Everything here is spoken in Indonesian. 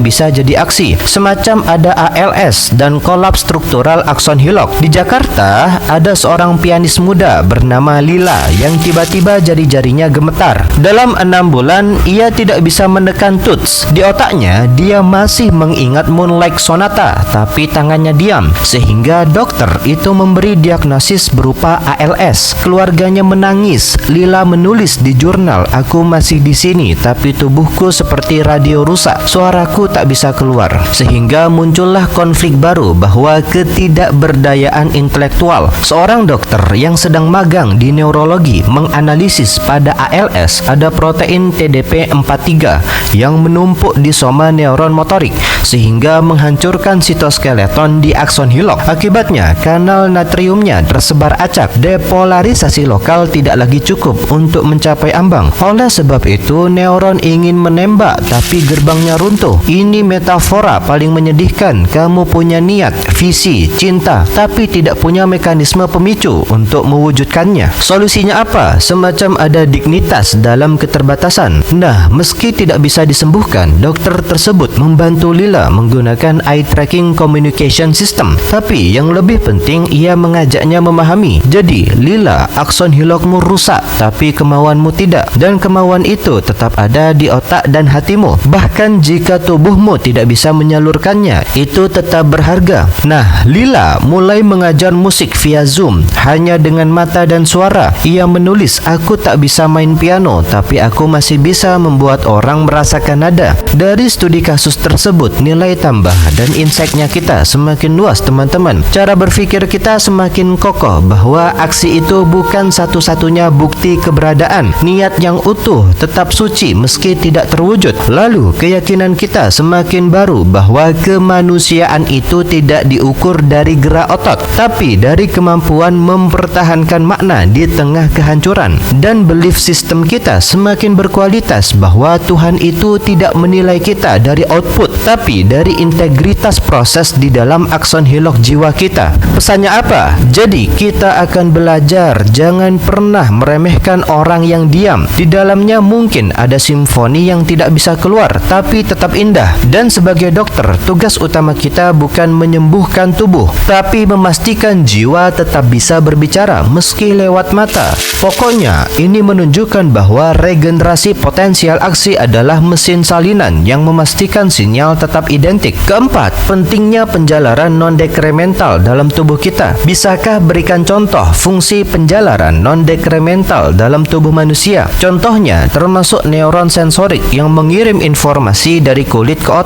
bisa jadi aksi, semacam ada ALS dan kolaps struktural akson hilok. Di Jakarta, ada seorang pianis muda bernama Lila yang tiba-tiba jari-jarinya gemetar. Dalam 6 bulan, ia tidak bisa menekan tuts. Di otaknya, dia masih mengingat Moonlight Sonata, tapi tangannya diam, sehingga dokter itu memberi diagnosis berupa ALS. Keluarganya menangis. Lila menulis di jurnal, "Aku masih di sini, tapi tubuhku seperti radio rusak. Suaraku tak bisa keluar." Sehingga muncullah konflik baru bahwa ketidakberdayaan intelektual. Seorang dokter yang sedang magang di neurologi menganalisis pada ALS ada protein TDP43 yang menumpuk di soma neuron motorik sehingga menghancurkan sitoskeleton di akson hilok. Akibatnya, kanal natriumnya tersebar acak. Depolarisasi lokal tidak lagi cukup untuk mencapai ambang. Oleh sebab itu, neuron ingin menembak tapi gerbangnya runtuh. Ini metafora paling menyedihkan. Kamu punya niat, visi, cinta, tapi tidak punya mekanisme pemicu untuk mewujudkannya. Solusinya apa? Semacam ada dignitas dalam keterbatasan. Nah, meski tidak bisa disembuhkan, dokter tersebut membantu Lila menggunakan eye tracking communication system. Tapi yang lebih penting, ia mengajaknya memahami. Jadi, Lila, akson hilokmu rusak, tapi kemauanmu tidak. Dan kemauan itu tetap ada di otak dan hatimu. Bahkan jika tubuhmu tidak bisa menyalurkannya, itu tetap berharga. Nah, Lila mulai mengajar musik via Zoom, hanya dengan mata dan suara. Ia menulis, "Aku tak bisa main piano, tapi aku masih bisa membuat orang merasakan nada." Dari studi kasus tersebut, nilai tambah dan insight-nya kita semakin luas, teman-teman. Cara berpikir kita semakin kokoh bahwa aksi itu bukan satu-satunya bukti keberadaan. Niat yang utuh tetap suci meski tidak terwujud. Lalu, keyakinan kita semakin baru bahwa kemanusiaan itu tidak diukur dari gerak otot, tapi dari kemampuan mempertahankan makna di tengah kehancuran. Dan belief system kita semakin berkualitas bahwa Tuhan itu tidak menilai kita dari output, tapi dari integritas proses di dalam akson hilok jiwa kita. Pesannya apa? Jadi, kita akan belajar jangan pernah meremehkan orang yang diam. Di dalamnya mungkin ada simfoni yang tidak bisa keluar, tapi tetap indah. Dan sebagai dokter, tugas utama kita bukan menyembuhkan tubuh, tapi memastikan jiwa tetap bisa berbicara meski lewat mata. Pokoknya, ini menunjukkan bahwa regenerasi potensial aksi adalah mesin salinan yang memastikan sinyal tetap identik. Keempat, pentingnya penjalaran non-dekremental dalam tubuh kita. Bisakah berikan contoh fungsi penjalaran non-dekremental dalam tubuh manusia? Contohnya, termasuk neuron sensorik yang mengirim informasi dari kulit ke otak.